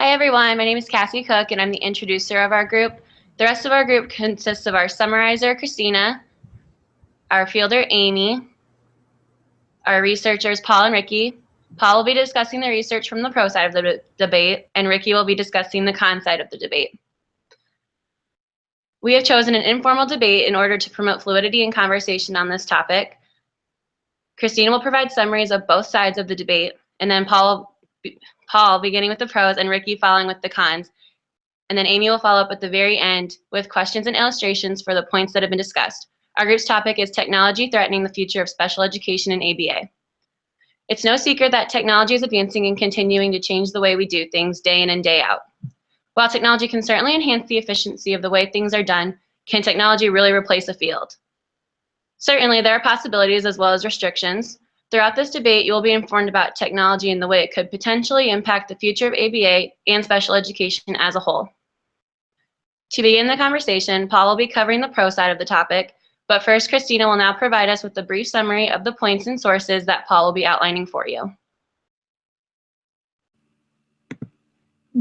Hi everyone, my name is Cassie Cook and I'm the introducer of our group. The rest of our group consists of our summarizer, Christina, our fielder, Amy, our researchers, Paul and Ricky. Paul will be discussing the research from the pro side of the debate, and Ricky will be discussing the con side of the debate. We have chosen an informal debate in order to promote fluidity and conversation on this topic. Christina will provide summaries of both sides of the debate, and then Paul beginning with the pros and Ricky following with the cons. And then Amy will follow up at the very end with questions and illustrations for the points that have been discussed. Our group's topic is technology threatening the future of special education in ABA. It's no secret that technology is advancing and continuing to change the way we do things day in and day out. While technology can certainly enhance the efficiency of the way things are done, can technology really replace a field? Certainly, there are possibilities as well as restrictions. Throughout this debate, you will be informed about technology and the way it could potentially impact the future of ABA and special education as a whole. To begin the conversation, Paul will be covering the pro side of the topic, but first, Christina will now provide us with a brief summary of the points and sources that Paul will be outlining for you.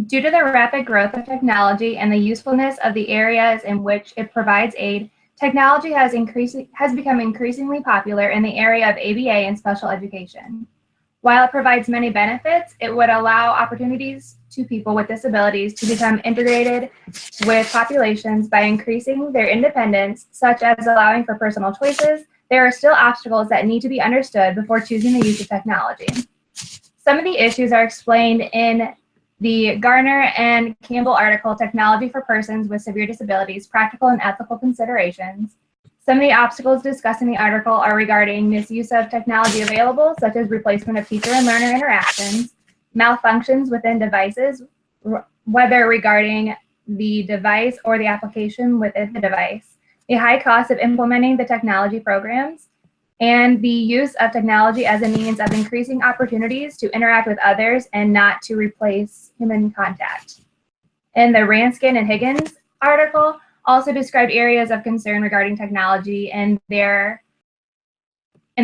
Due to the rapid growth of technology and the usefulness of the areas in which it provides aid, technology has become increasingly popular in the area of ABA and special education. While it provides many benefits, it would allow opportunities to people with disabilities to become integrated with populations by increasing their independence, such as allowing for personal choices. There are still obstacles that need to be understood before choosing the use of technology. Some of the issues are explained in the Garner and Campbell article, Technology for Persons with Severe Disabilities, Practical and Ethical Considerations. Some of the obstacles discussed in the article are regarding misuse of technology available, such as replacement of teacher and learner interactions, malfunctions within devices, whether regarding the device or the application within the device, the high cost of implementing the technology programs, and the use of technology as a means of increasing opportunities to interact with others and not to replace human contact. In the Ranskin and Higgins article, also described areas of concern regarding technology in the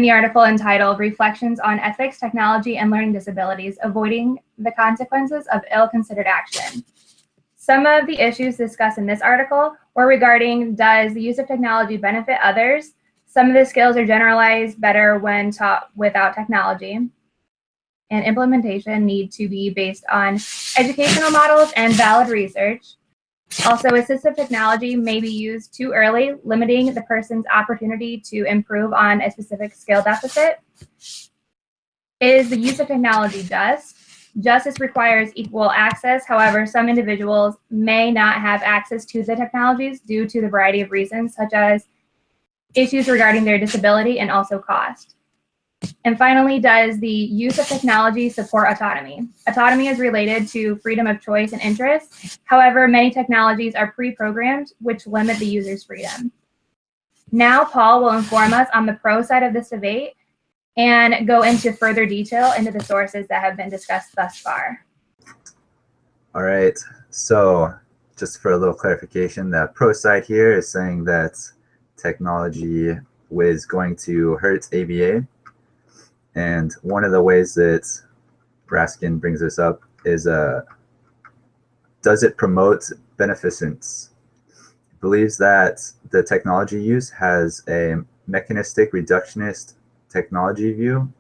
article entitled Reflections on Ethics, Technology, and Learning Disabilities, Avoiding the Consequences of Ill-Considered Action. Some of the issues discussed in this article were regarding, does the use of technology benefit others? Some of the skills are generalized better when taught without technology, and implementation need to be based on educational models and valid research. Also, assistive technology may be used too early, limiting the person's opportunity to improve on a specific skill deficit. Is the use of technology just? Justice requires equal access. However, some individuals may not have access to the technologies due to the variety of reasons, such as issues regarding their disability and also cost. And finally, does the use of technology support autonomy? Autonomy is related to freedom of choice and interest. However, many technologies are pre-programmed, which limit the user's freedom. Now, Paul will inform us on the pro side of this debate and go into further detail into the sources that have been discussed thus far. All right, so just for a little clarification, the pro side here is saying that technology is going to hurt ABA. And one of the ways that Raskin brings this up is, does it promote beneficence? It believes that the technology use has a mechanistic reductionist technology view.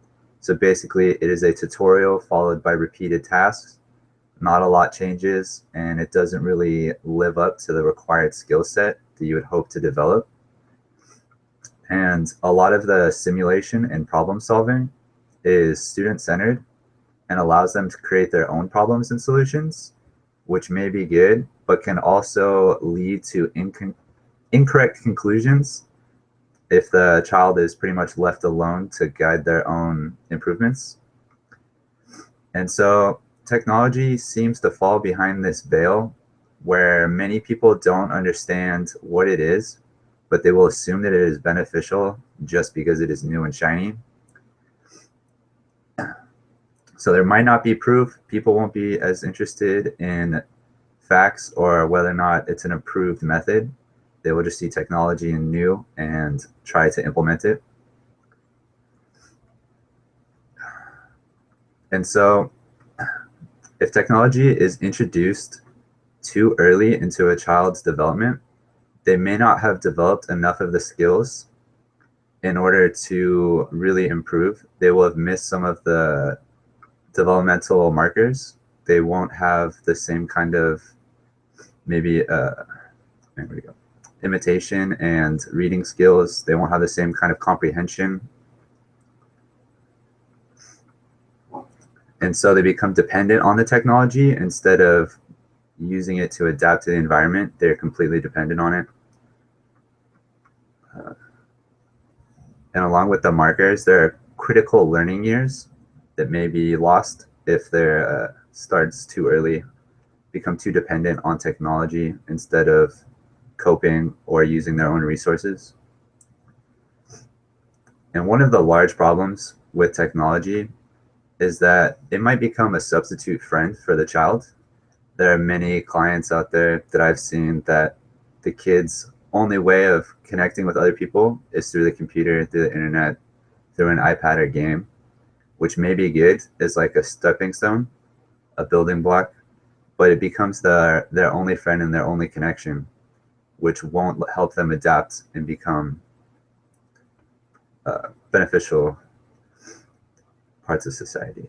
So basically it is a tutorial followed by repeated tasks. Not a lot changes, and it doesn't really live up to the required skill set that you would hope to develop. And a lot of the simulation and problem solving is student-centered and allows them to create their own problems and solutions, which may be good, but can also lead to incorrect conclusions if the child is pretty much left alone to guide their own improvements. And so technology seems to fall behind this veil where many people don't understand what it is, but they will assume that it is beneficial just because it is new and shiny. So there might not be proof. People won't be as interested in facts or whether or not it's an approved method. They will just see technology and new and try to implement it. And so If technology is introduced too early into a child's development, they may not have developed enough of the skills in order to really improve. They will have missed some of the developmental markers. They won't have the same kind of maybe imitation and reading skills. They won't have the same kind of comprehension. And so they become dependent on the technology instead of using it to adapt to the environment. They're completely dependent on it. And along with the markers, there are critical learning years that may be lost if their starts too early, become too dependent on technology instead of coping or using their own resources. And one of the large problems with technology is that it might become a substitute friend for the child. There are many clients out there that I've seen that the kids' only way of connecting with other people is through the computer, through the internet, through an iPad or game, which may be good as like a stepping stone, a building block, but it becomes their only friend and their only connection, which won't help them adapt and become beneficial parts of society.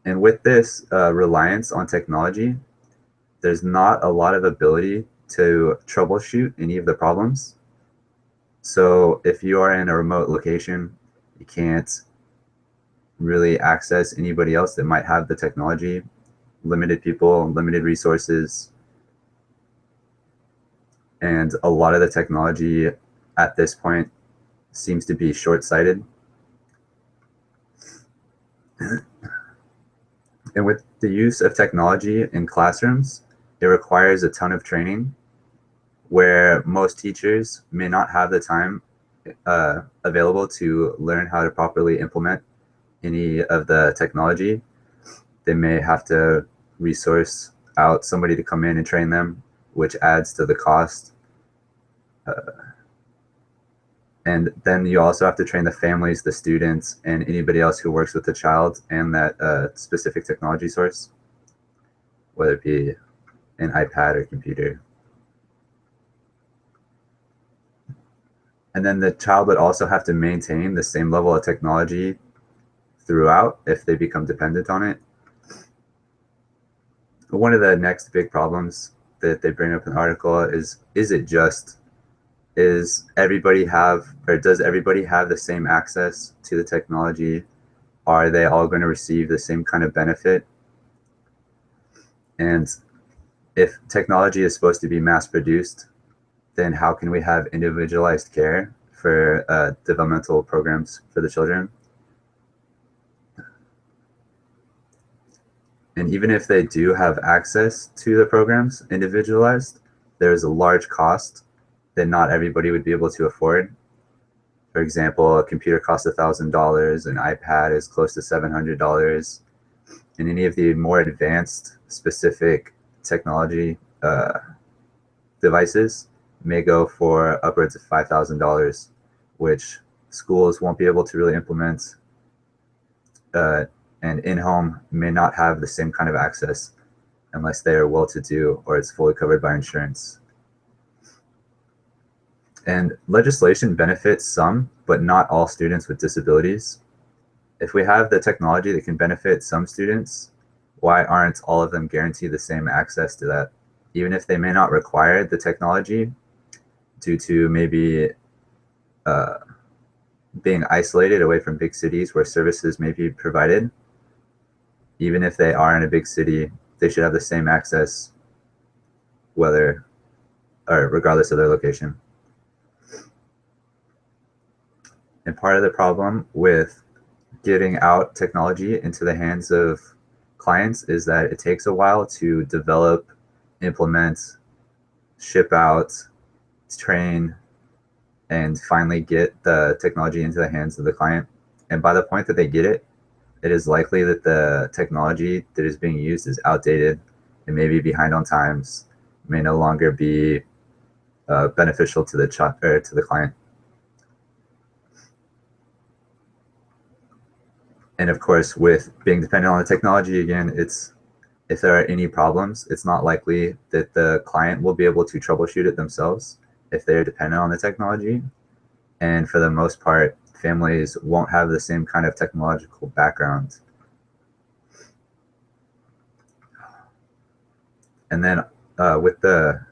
And with this reliance on technology, there's not a lot of ability to troubleshoot any of the problems. So if you are in a remote location, you can't really access anybody else that might have the technology, limited people, limited resources. And a lot of the technology at this point seems to be short-sighted. And with the use of technology in classrooms, it requires a ton of training where most teachers may not have the time available to learn how to properly implement any of the technology. They may have to resource out somebody to come in and train them, which adds to the cost. And then you also have to train the families, the students, and anybody else who works with the child and that specific technology source, whether it be an iPad or computer. And then the child would also have to maintain the same level of technology throughout if they become dependent on it. One of the next big problems that they bring up in the article is it just, does everybody have the same access to the technology? Are they all going to receive the same kind of benefit? And if technology is supposed to be mass produced, then how can we have individualized care for developmental programs for the children? And even if they do have access to the programs individualized, there's a large cost that not everybody would be able to afford. For example, a computer costs $1,000, an iPad is close to $700, and any of the more advanced specific technology devices may go for upwards of $5,000, which schools won't be able to really implement, and in-home may not have the same kind of access unless they are well-to-do or it's fully covered by insurance. And legislation benefits some, but not all students with disabilities. If we have the technology that can benefit some students, why aren't all of them guaranteed the same access to that? Even if they may not require the technology due to maybe being isolated away from big cities where services may be provided, even if they are in a big city, they should have the same access regardless of their location. And part of the problem with getting out technology into the hands of clients is that it takes a while to develop, implement, ship out, train, and finally get the technology into the hands of the client. And by the point that they get it, it is likely that the technology that is being used is outdated. It may be behind on times, may no longer be beneficial to the client. And of course, with being dependent on the technology, again, if there are any problems, it's not likely that the client will be able to troubleshoot it themselves if they're dependent on the technology. And for the most part, families won't have the same kind of technological background. And then with the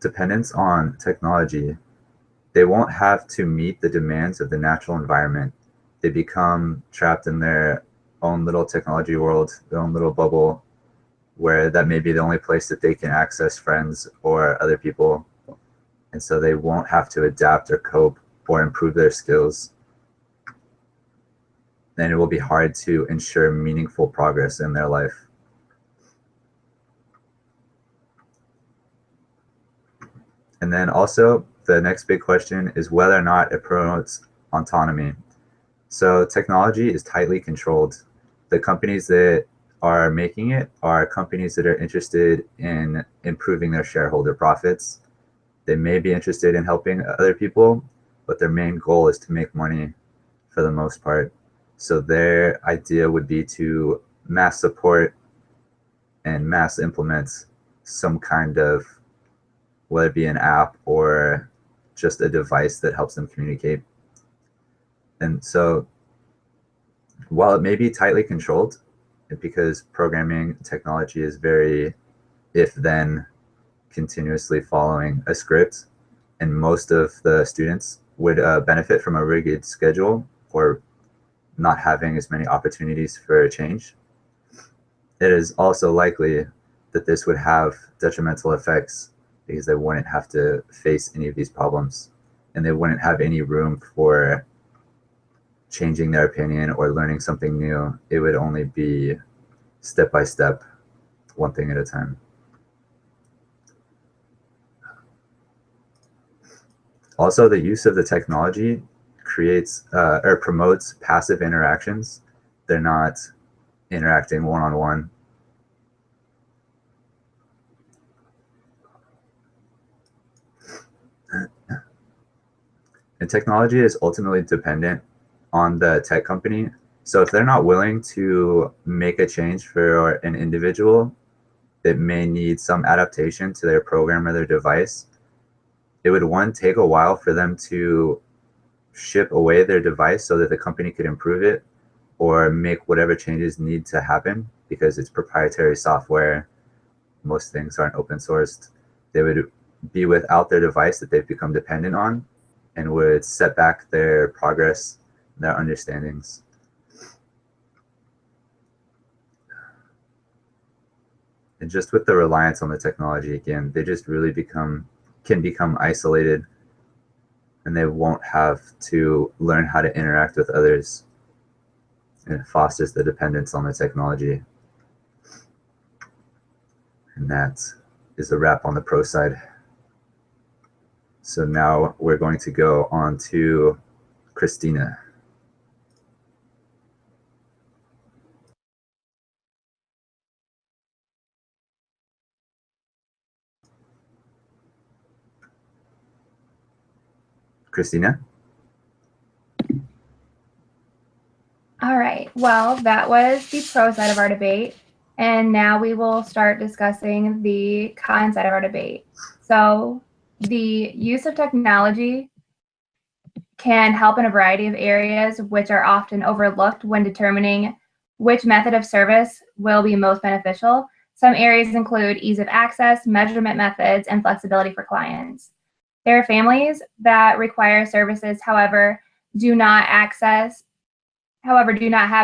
dependence on technology, they won't have to meet the demands of the natural environment. They become trapped in their own little technology world, their own little bubble, where that may be the only place that they can access friends or other people. And so they won't have to adapt or cope or improve their skills. Then it will be hard to ensure meaningful progress in their life. And then also, the next big question is whether or not it promotes autonomy. So technology is tightly controlled. The companies that are making it are companies that are interested in improving their shareholder profits. They may be interested in helping other people, but their main goal is to make money for the most part. So their idea would be to mass support and mass implement some kind of, whether it be an app or just a device that helps them communicate. And so while it may be tightly controlled, because programming technology is very if-then, continuously following a script, and most of the students would benefit from a rigid schedule or not having as many opportunities for change, it is also likely that this would have detrimental effects because they wouldn't have to face any of these problems and they wouldn't have any room for changing their opinion or learning something new. It would only be step by step, one thing at a time. Also, the use of the technology creates or promotes passive interactions. They're not interacting one-on-one. And technology is ultimately dependent on the tech company. So if they're not willing to make a change for an individual that may need some adaptation to their program or their device, it would take a while for them to ship away their device so that the company could improve it or make whatever changes need to happen because it's proprietary software. Most things aren't open sourced. They would be without their device that they've become dependent on and would set back their progress, their understandings. And just with the reliance on the technology, again, they just really can become isolated and they won't have to learn how to interact with others. And it fosters the dependence on the technology. And that is a wrap on the pro side. So now we're going to go on to Christina. Christina? All right, well, that was the pro side of our debate. And now we will start discussing the con side of our debate. So the use of technology can help in a variety of areas, which are often overlooked when determining which method of service will be most beneficial. Some areas include ease of access, measurement methods, and flexibility for clients. There are families that require services, however, do not have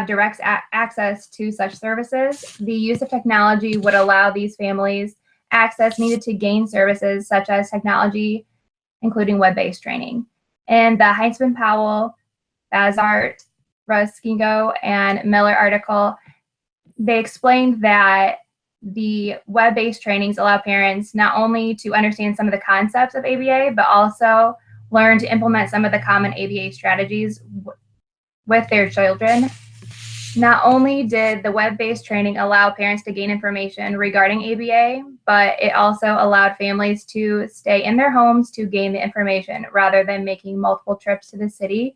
direct access to such services. The use of technology would allow these families access needed to gain services such as technology, including web-based training. In the Heinzman Powell, Bazart, Ruskingo, and Miller article, they explained that the web-based trainings allow parents not only to understand some of the concepts of ABA, but also learn to implement some of the common ABA strategies with their children. Not only did the web-based training allow parents to gain information regarding ABA, but it also allowed families to stay in their homes to gain the information rather than making multiple trips to the city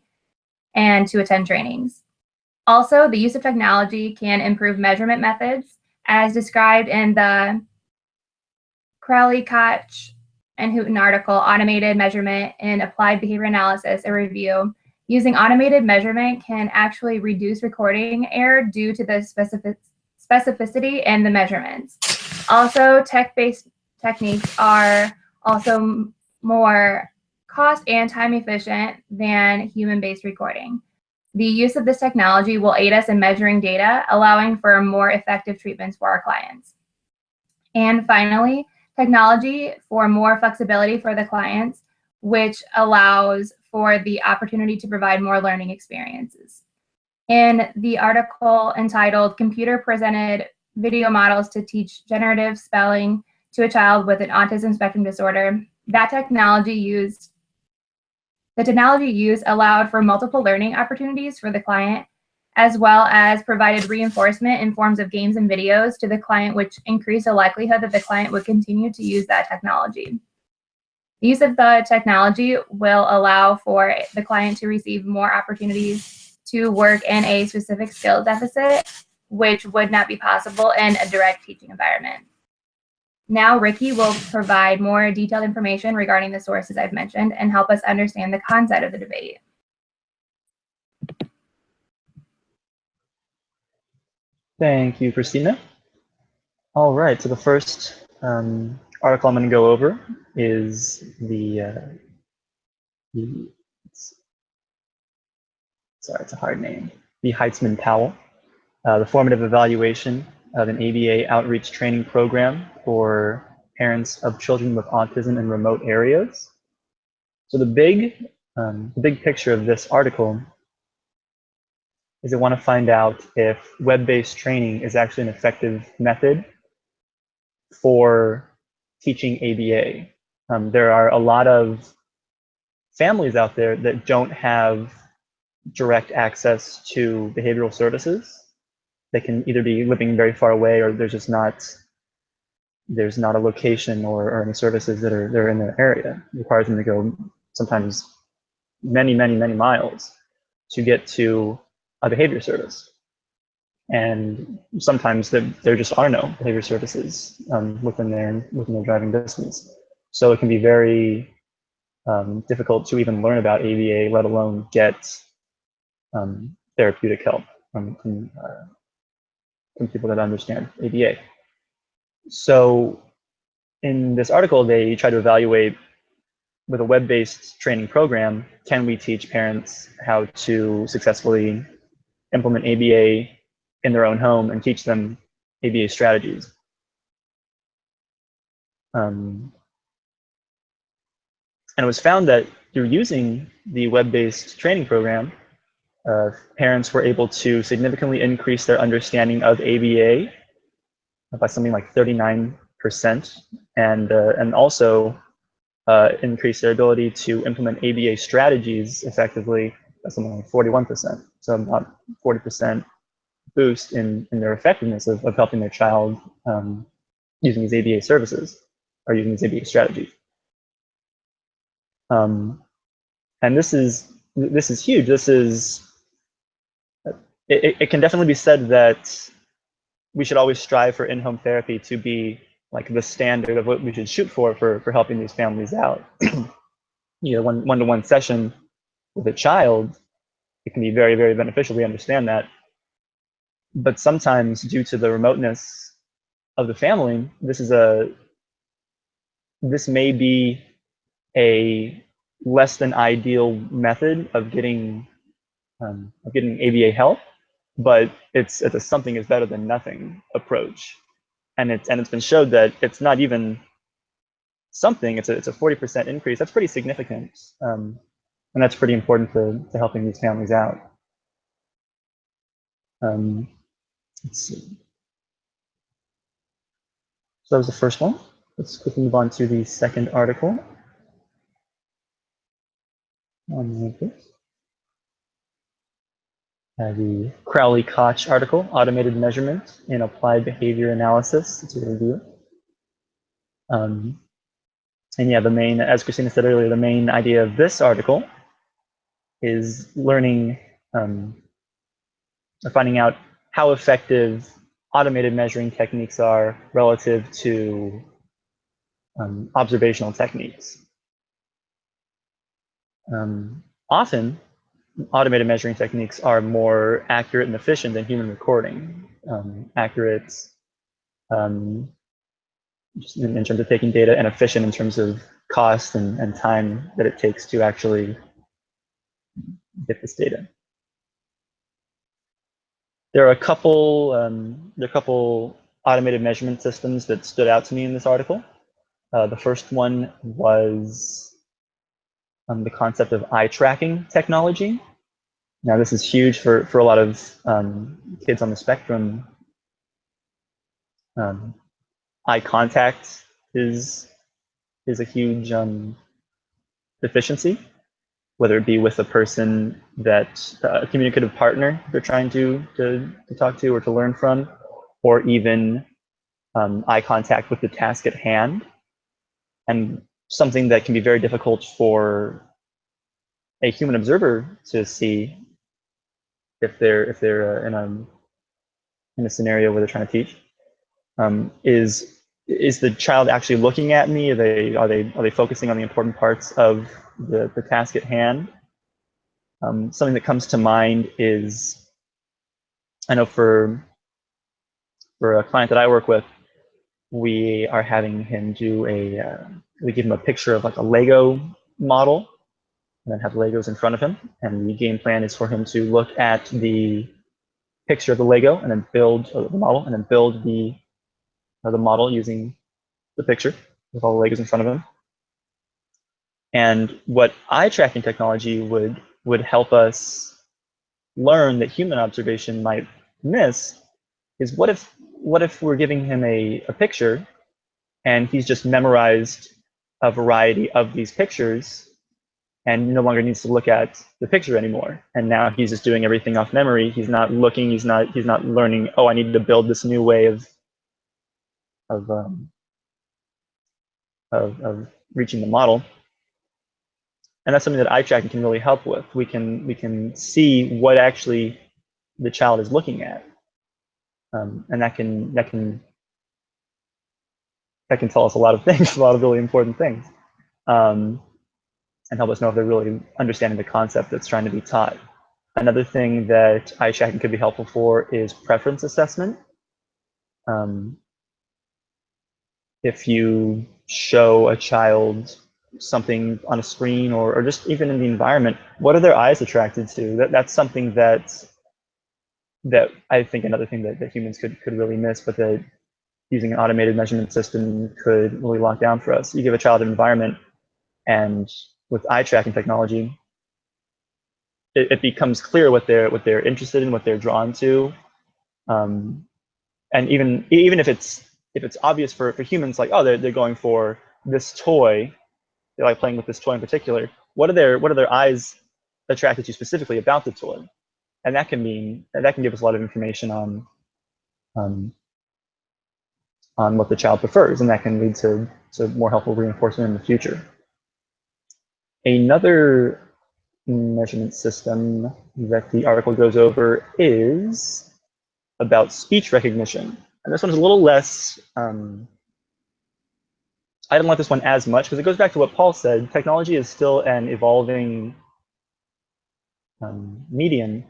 and to attend trainings. Also, the use of technology can improve measurement methods, as described in the Crowley, Koch, and Hooton article, Automated Measurement in Applied Behavior Analysis, a review. Using automated measurement can actually reduce recording error due to the specificity in the measurements. Also, tech-based techniques are also more cost and time efficient than human-based recording. The use of this technology will aid us in measuring data, allowing for more effective treatments for our clients. And finally, technology for more flexibility for the clients, which allows for the opportunity to provide more learning experiences. In the article entitled Computer Presented Video Models to Teach Generative Spelling to a Child with an Autism Spectrum Disorder, the technology used allowed for multiple learning opportunities for the client, as well as provided reinforcement in forms of games and videos to the client, which increased the likelihood that the client would continue to use that technology. The use of the technology will allow for the client to receive more opportunities to work in a specific skill deficit, which would not be possible in a direct teaching environment. Now, Ricky will provide more detailed information regarding the sources I've mentioned and help us understand the concept of the debate. Thank you, Christina. All right, so the first article I'm going to go over is sorry, it's a hard name, the Heitzman-Powell, the formative evaluation of an ABA outreach training program for parents of children with autism in remote areas. So the big picture of this article is I want to find out if web-based training is actually an effective method for teaching ABA. There are a lot of families out there that don't have direct access to behavioral services. They can either be living very far away, or there's not a location or any services that are in their area. It requires them to go sometimes many miles to get to a behavior service. And sometimes there just are no behavior services within their driving distance. So it can be very difficult to even learn about ABA, let alone get therapeutic help from people that understand ABA. So in this article, they try to evaluate, with a web-based training program, can we teach parents how to successfully implement ABA in their own home and teach them ABA strategies. And it was found that through using the web-based training program, parents were able to significantly increase their understanding of ABA by something like 39%, and also increase their ability to implement ABA strategies effectively by something like 41%. So about 40% boost in their effectiveness of helping their child using these ABA services or using these ABA strategies. And this is huge. This is it can definitely be said that we should always strive for in-home therapy to be like the standard of what we should shoot for helping these families out. You know, one-to-one session with a child, it can be very, very beneficial. We understand that. But sometimes, due to the remoteness of the family, this may be a less than ideal method of getting ABA help, but it's a something is better than nothing approach, and it's been showed that it's not even something. It's a 40% increase. That's pretty significant, and that's pretty important to helping these families out. Let's see. So that was the first one. Let's quickly move on to the second article. The Crowley-Koch article, Automated Measurement in Applied Behavior Analysis. It's a review. And yeah, as Christina said earlier, the main idea of this article is learning finding out how effective automated measuring techniques are relative to observational techniques. Often, automated measuring techniques are more accurate and efficient than human recording. Accurate just in terms of taking data, and efficient in terms of cost and time that it takes to actually get this data. There are a couple automated measurement systems that stood out to me in this article. The first one was the concept of eye tracking technology. Now, this is huge for a lot of kids on the spectrum. Eye contact is a huge deficiency, whether it be with a person that a communicative partner they're trying to talk to or to learn from, or even eye contact with the task at hand, and something that can be very difficult for a human observer to see if they're in a scenario where they're trying to teach. Is the child actually looking at me? Are they focusing on the important parts of the task at hand? Something that comes to mind is, I know for a client that I work with, we are having him do we give him a picture of like a Lego model, and then have Legos in front of him. And the game plan is for him to look at the picture of the Lego and then build the model, and then build the model using the picture with all the Legos in front of him. And what eye tracking technology would help us learn that human observation might miss is, what if we're giving him a picture and he's just memorized a variety of these pictures and no longer needs to look at the picture anymore, and now he's just doing everything off memory. He's not looking, he's not learning, oh, I need to build this new way of reaching the model. And that's something that eye tracking can really help with. We can see what actually the child is looking at, and that can tell us a lot of things, a lot of really important things, and help us know if they're really understanding the concept that's trying to be taught. Another thing that eye tracking could be helpful for is preference assessment. If you show a child something on a screen, or just even in the environment, what are their eyes attracted to? That's something that I think another thing that humans could really miss, but that using an automated measurement system could really lock down for us. You give a child an environment, and with eye tracking technology, it becomes clear what they're interested in, what they're drawn to, and even if it's obvious for humans, like, oh, they're going for this toy, they like playing with this toy in particular, what are their eyes attracted to specifically about the toy? And that can give us a lot of information on what the child prefers, and that can lead to more helpful reinforcement in the future. Another measurement system that the article goes over is about speech recognition. And this one's a little less, I didn't like this one as much because it goes back to what Paul said. Technology is still an evolving medium,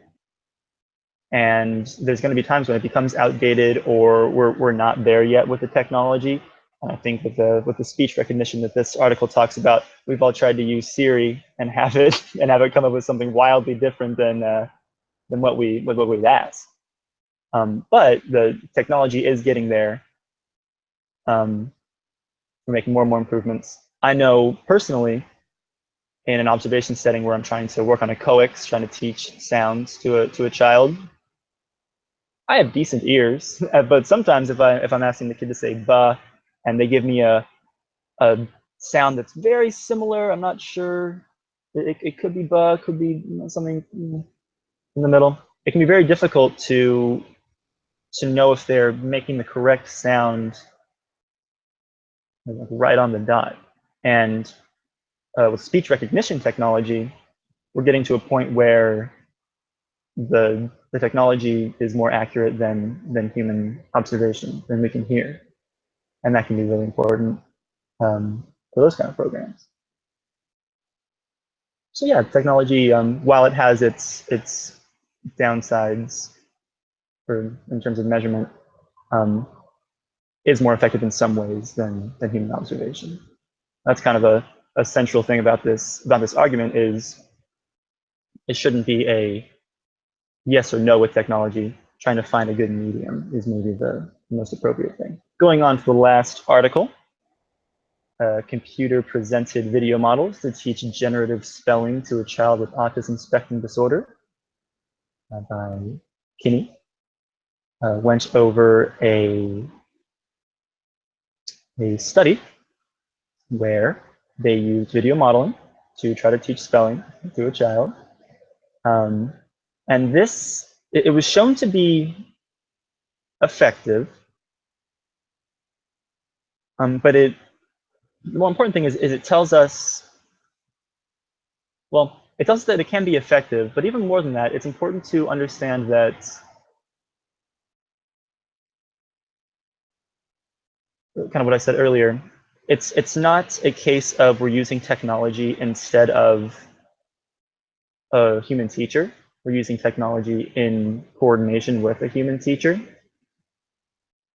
and there's going to be times when it becomes outdated, or we're not there yet with the technology. And I think with the speech recognition that this article talks about, we've all tried to use Siri and have it come up with something wildly different than what we'd asked. But the technology is getting there. We're making more and more improvements. I know personally, in an observation setting where I'm trying to work on a coax, trying to teach sounds to a child, I have decent ears, but sometimes if I'm asking the kid to say "ba," and they give me a sound that's very similar, I'm not sure. It could be "ba," could be something in the middle. It can be very difficult to know if they're making the correct sound right on the dot. And with speech recognition technology, we're getting to a point where the technology is more accurate than human observation, than we can hear, and that can be really important for those kind of programs. So yeah, technology, while it has its downsides in terms of measurement, is more effective in some ways than human observation. That's kind of a central thing about this argument is it shouldn't be a yes or no with technology. Trying to find a good medium is maybe the most appropriate thing. Going on to the last article, computer presented video models to teach generative spelling to a child with autism spectrum disorder by Kinney. Went over a study where they used video modeling to try to teach spelling to a child. And this, it was shown to be effective. But the more important thing is it tells us, well, it tells us that it can be effective, but even more than that, it's important to understand that kind of what I said earlier, it's not a case of we're using technology instead of a human teacher. We're using technology in coordination with a human teacher.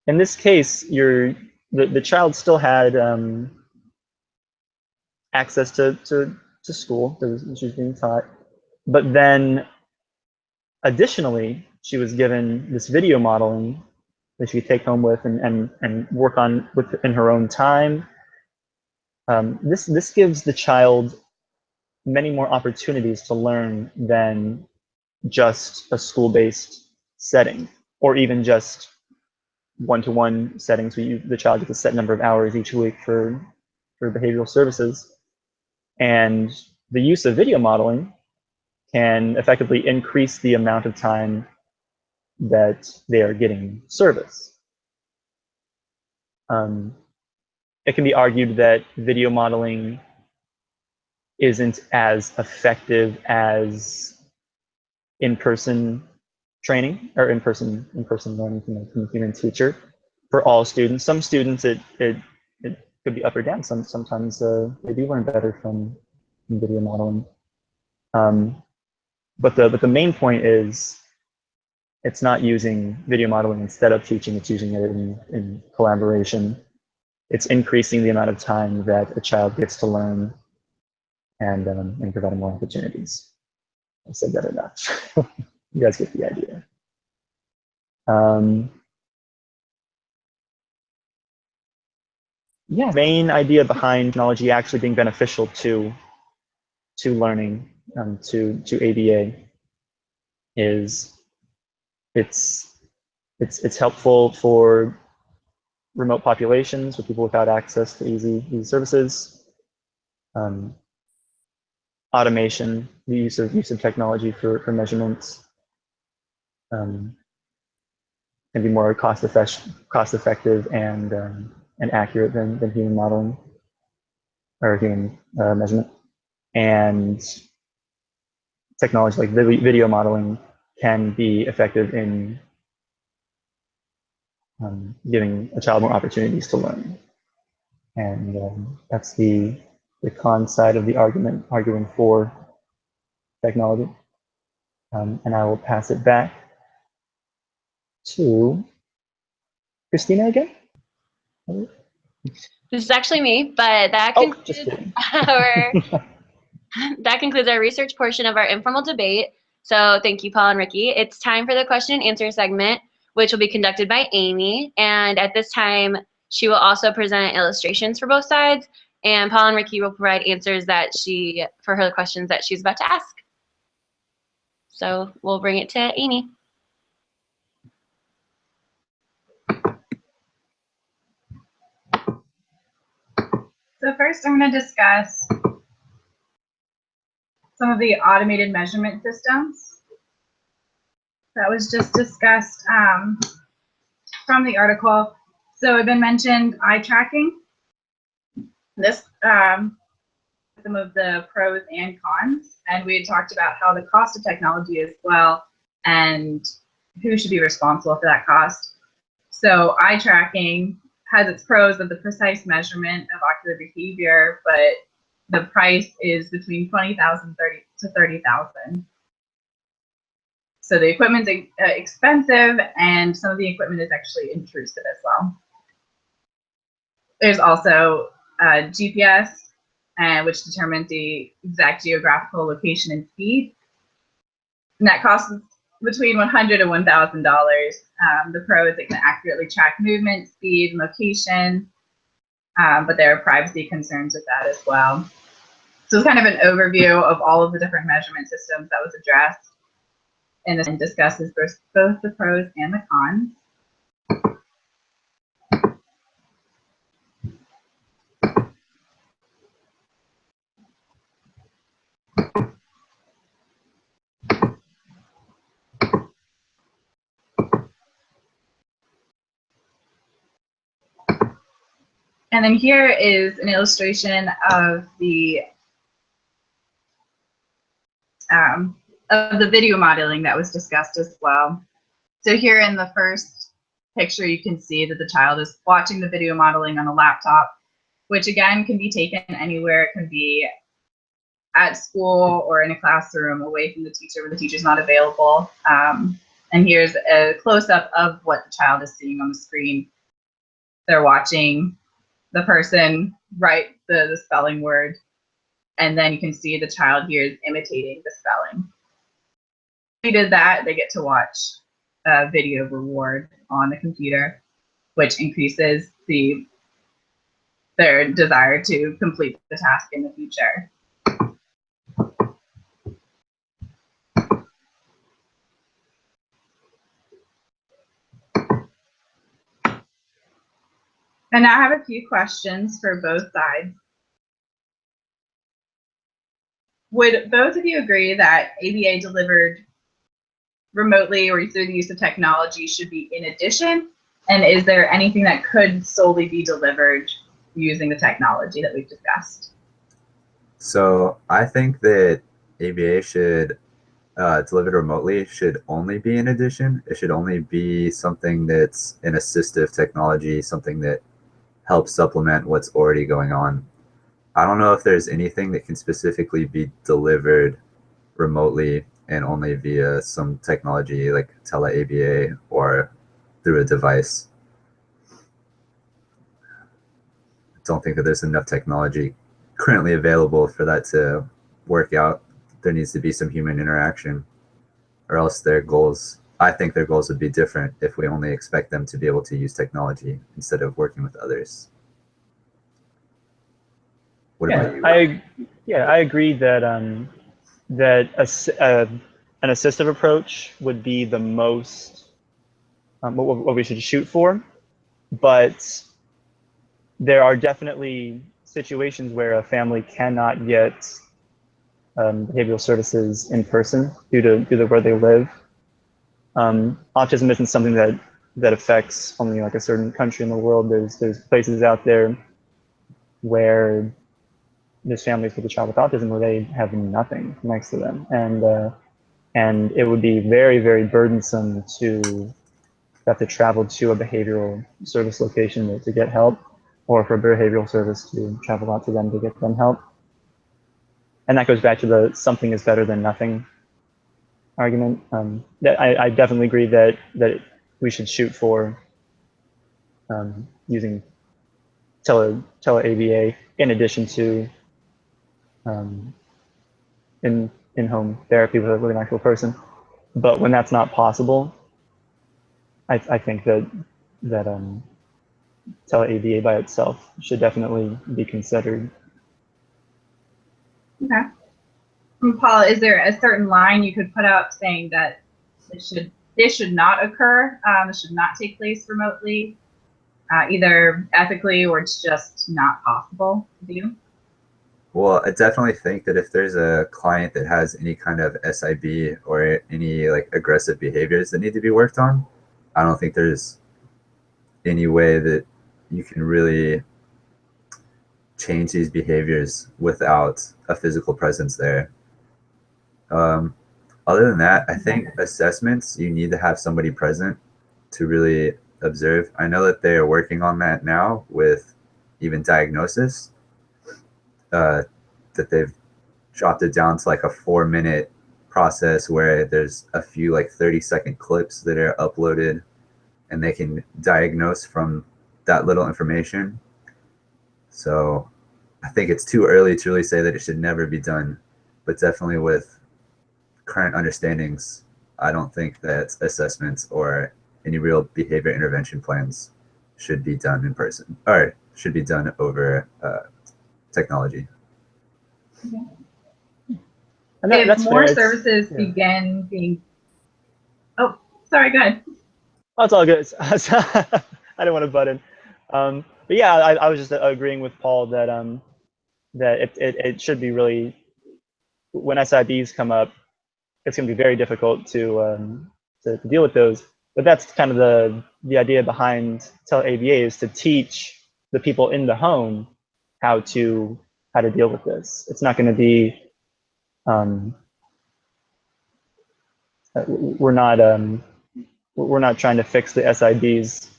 In this case, the child still had access to school, she was being taught, but then additionally, she was given this video modeling that she could take home with and work on in her own time. This gives the child many more opportunities to learn than just a school-based setting, or even just one-to-one settings where the child gets a set number of hours each week for behavioral services. And the use of video modeling can effectively increase the amount of time that they are getting service. It can be argued that video modeling isn't as effective as in-person training or in-person learning from a human teacher for all students. Some students it could be up or down. Sometimes they do learn better from video modeling. But the main point is it's not using video modeling instead of teaching, it's using it in collaboration. It's increasing the amount of time that a child gets to learn and providing more opportunities. I said that enough. You guys get the idea. Yeah, main idea behind technology actually being beneficial to learning, to ABA, is it's helpful for remote populations, for people without access to easy services. Automation, the use of technology for measurements can be more cost effective and accurate than human modeling or human measurement. And technology like video modeling can be effective in giving a child more opportunities to learn. And that's the con side of the argument, arguing for technology. And I will pass it back to Christina again. This is actually me, but that concludes our research portion of our informal debate. So thank you, Paul and Ricky. It's time for the question and answer segment, which will be conducted by Amy. And at this time, she will also present illustrations for both sides. And Paul and Ricky will provide answers for her questions that she's about to ask. So we'll bring it to Amy. So first, I'm going to discuss some of the automated measurement systems that was just discussed from the article. So it's been mentioned eye tracking. This some of the pros and cons, and we had talked about how the cost of technology as well and who should be responsible for that cost. So eye tracking has its pros of the precise measurement of ocular behavior, but the price is between $20,000 to $30,000. So the equipment's expensive, and some of the equipment is actually intrusive as well. There's also GPS, which determines the exact geographical location and speed. And that costs between $100 and $1,000. The Pro is it can accurately track movement, speed, and location, but there are privacy concerns with that as well. So it's kind of an overview of all of the different measurement systems that was addressed, and discusses both the pros and the cons. And then here is an illustration of the video modeling that was discussed as well. So here in the first picture, you can see that the child is watching the video modeling on a laptop, which again can be taken anywhere. It can be at school or in a classroom away from the teacher when the teacher's not available. And here's a close-up of what the child is seeing on the screen. They're watching the person write the spelling word, and then you can see the child here is imitating the spelling. If they did that, they get to watch a video reward on the computer, which increases their desire to complete the task in the future. And now I have a few questions for both sides. Would both of you agree that ABA delivered remotely or through the use of technology should be in addition? And is there anything that could solely be delivered using the technology that we've discussed? So I think that ABA should delivered remotely should only be in addition. It should only be something that's an assistive technology, something that helps supplement what's already going on. I don't know if there's anything that can specifically be delivered remotely and only via some technology like tele-ABA or through a device. I don't think that there's enough technology currently available for that to work out. There needs to be some human interaction, or else their goals, I think their goals would be different if we only expect them to be able to use technology instead of working with others. What about you? I agree that that an assistive approach would be the most what we should shoot for, but there are definitely situations where a family cannot get behavioral services in person due to where they live. Autism isn't something that affects only like a certain country in the world. There's places out there where there's families with a child with autism where they have nothing next to them, and it would be very, very burdensome to have to travel to a behavioral service location to get help, or for a behavioral service to travel out to them to get them help. And that goes back to the something is better than nothing argument. That I definitely agree that we should shoot for using tele-ABA in addition to in-home therapy with an actual person. But when that's not possible, I think that tele-ABA by itself should definitely be considered. Okay. And Paula, is there a certain line you could put up saying that this should not occur, this should not take place remotely, either ethically or it's just not possible to do? Well, I definitely think that if there's a client that has any kind of SIB or any like aggressive behaviors that need to be worked on, I don't think there's any way that you can really change these behaviors without a physical presence there. Other than that, I think assessments, you need to have somebody present to really observe. I know that they are working on that now with even diagnosis, that they've dropped it down to like a 4-minute process where there's a few like 30-second clips that are uploaded and they can diagnose from that little information. So I think it's too early to really say that it should never be done, but definitely with current understandings, I don't think that assessments or any real behavior intervention plans should be done in person or should be done over technology. And If that's more fair. services yeah. begin being, oh, sorry, go ahead. Oh, it's all good. I didn't want to butt in. But yeah, I was just agreeing with Paul that that it should be really, when SIBs come up, it's going to be very difficult to deal with those. But that's kind of the idea behind tele-ABA, is to teach the people in the home how to deal with this. It's not going to be we're not trying to fix the SIBs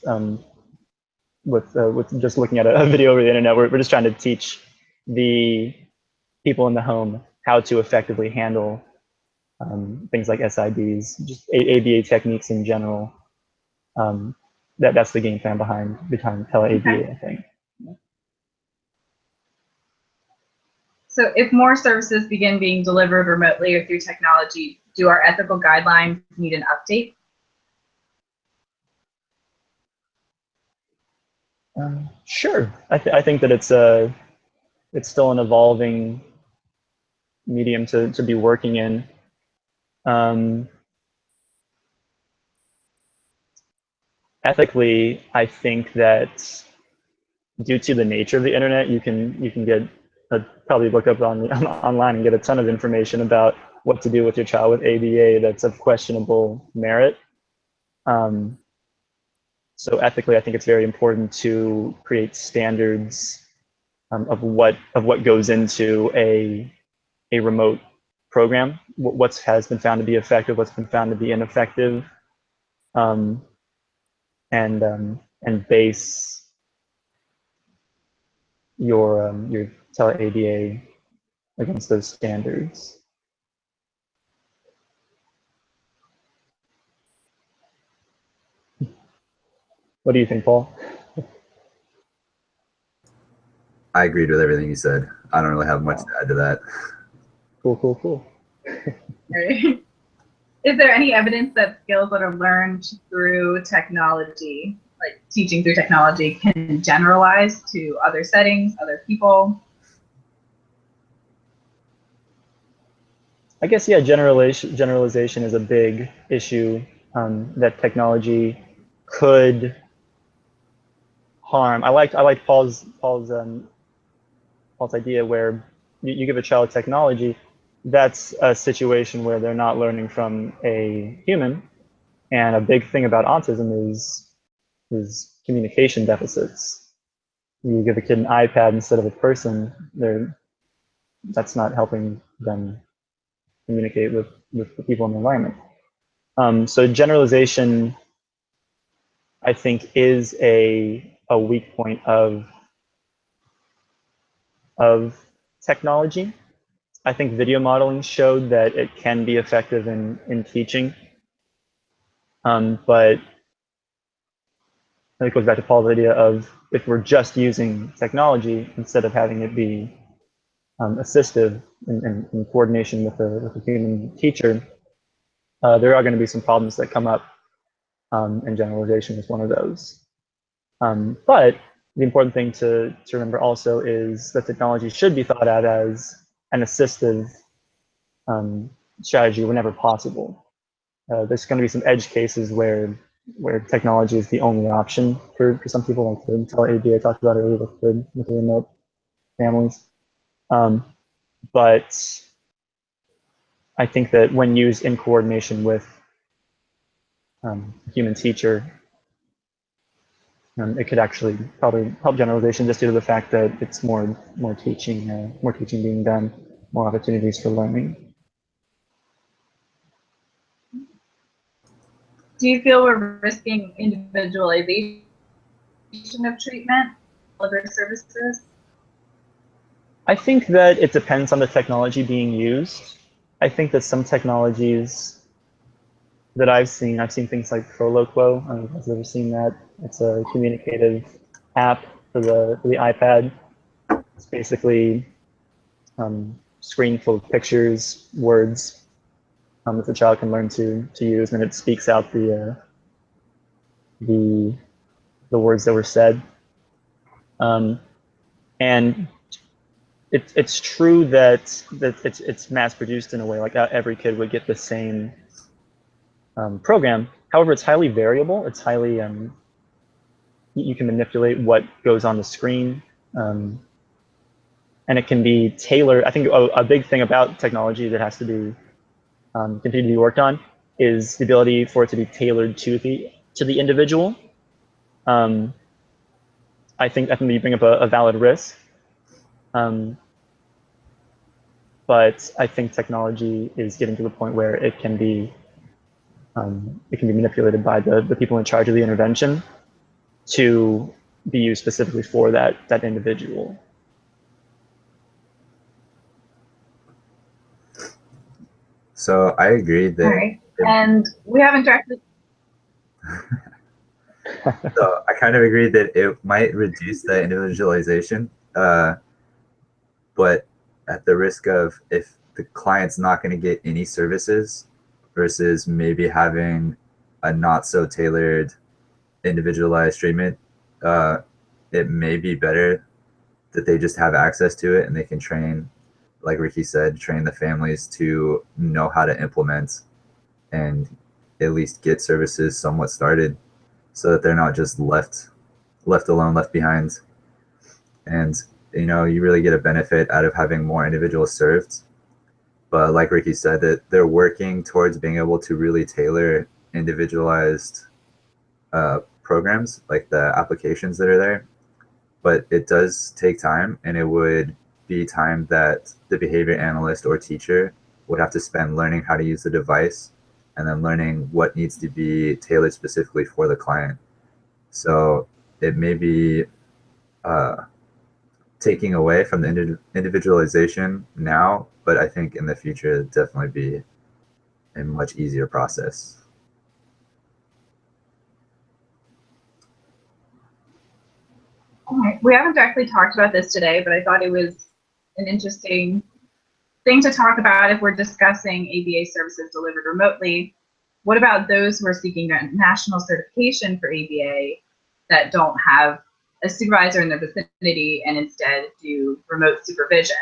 with just looking at a video over the internet. We're just trying to teach the people in the home how to effectively handle things like SIBs, just ABA techniques in general. That's the game plan behind tele-ABA, I think. So if more services begin being delivered remotely or through technology, do our ethical guidelines need an update? Sure. I think that it's still an evolving medium to be working in. Ethically, I think that due to the nature of the internet, you can get probably look up online and get a ton of information about what to do with your child with ABA that's of questionable merit. So ethically, I think it's very important to create standards of what goes into a remote program, what has been found to be effective, what's been found to be ineffective, and base your tele-ABA against those standards. What do you think, Paul? I agreed with everything you said. I don't really have much to add to that. Cool. Right. Is there any evidence that skills that are learned through technology, like teaching through technology, can generalize to other settings, other people? I guess, yeah, generalization is a big issue that technology could harm. I liked Paul's idea where you give a child technology. That's a situation where they're not learning from a human, and a big thing about autism is communication deficits. You give a kid an iPad instead of a person, that's not helping them communicate with the people in the environment. So generalization, I think, is a weak point of technology. I think video modeling showed that it can be effective in teaching, but it goes back to Paul's idea of, if we're just using technology instead of having it be assistive in coordination with a human teacher, there are going to be some problems that come up, and generalization is one of those. But the important thing to remember also is that technology should be thought of as an assistive strategy whenever possible. There's going to be some edge cases where technology is the only option for some people, like the tele-ABA I talked about earlier with the remote families. But I think that when used in coordination with a human teacher, it could actually probably help generalization, just due to the fact that it's more teaching being done, more opportunities for learning. Do you feel we're risking individualization of treatment, other services? I think that it depends on the technology being used. I think that some technologies that I've seen things like Proloquo. I don't know if you've ever seen that. It's a communicative app for the iPad. It's basically screen full of pictures, words that the child can learn to use, and it speaks out the words that were said. And it's true that it's mass produced in a way, like every kid would get the same program. However, it's highly variable. It's highly you can manipulate what goes on the screen, and it can be tailored. I think a big thing about technology that has to be continue to be worked on is the ability for it to be tailored to the individual. I think you bring up a valid risk, but I think technology is getting to the point where it can be manipulated by the people in charge of the intervention to be used specifically for that individual. So I agree that. All right. And we haven't directly. So I kind of agree that it might reduce the individualization, but at the risk of, if the client's not going to get any services versus maybe having a not so tailored individualized treatment, it may be better that they just have access to it and they can train, like Ricky said, train the families to know how to implement and at least get services somewhat started, so that they're not just left alone, left behind. And you really get a benefit out of having more individuals served. But like Ricky said, that they're working towards being able to really tailor individualized programs, like the applications that are there. But it does take time, and it would be time that the behavior analyst or teacher would have to spend learning how to use the device, and then learning what needs to be tailored specifically for the client. So it may be taking away from the individualization now, but I think in the future it'll definitely be a much easier process. All right. We haven't directly talked about this today, but I thought it was an interesting thing to talk about if we're discussing ABA services delivered remotely. What about those who are seeking national certification for ABA that don't have a supervisor in their vicinity and instead do remote supervision?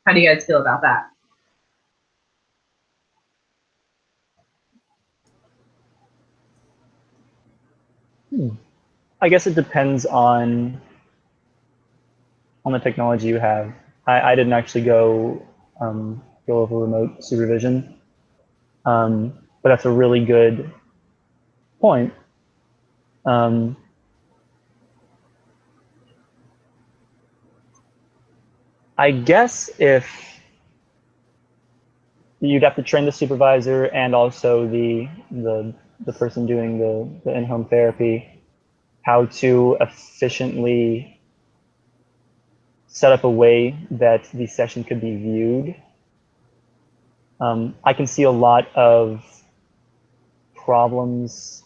How do you guys feel about that? I guess it depends on the technology you have. I didn't actually go over remote supervision, but that's a really good point. I guess if you'd have to train the supervisor and also the person doing the in-home therapy how to efficiently set up a way that the session could be viewed. I can see a lot of problems,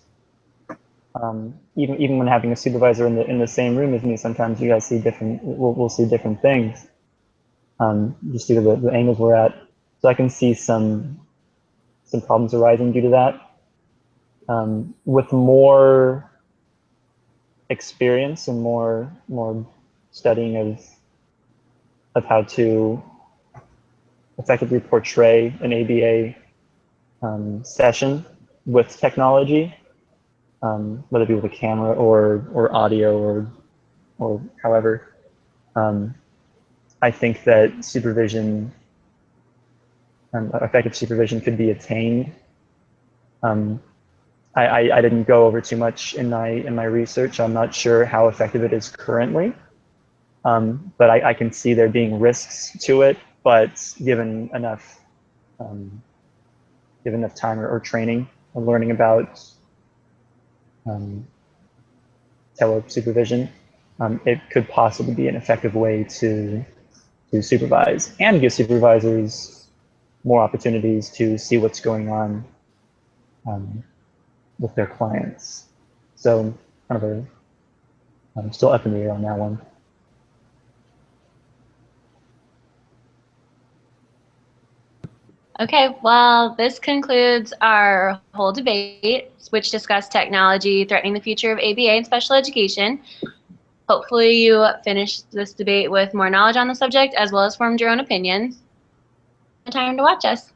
even when having a supervisor in the same room with me. Sometimes you guys see we'll see different things, just due to the angles we're at. So I can see some problems arising due to that. With more experience and more studying of how to effectively portray an ABA session with technology, whether it be with a camera or audio or however. I think that supervision, effective supervision, could be attained. I didn't go over too much in my research. I'm not sure how effective it is currently, but I can see there being risks to it. But given enough time or training or learning about telesupervision, it could possibly be an effective way to supervise and give supervisors more opportunities to see what's going on with their clients. So kind of I'm still up in the air on that one. Okay, well, this concludes our whole debate, which discussed technology threatening the future of ABA and special education. Hopefully you finished this debate with more knowledge on the subject, as well as formed your own opinions. Time to watch us.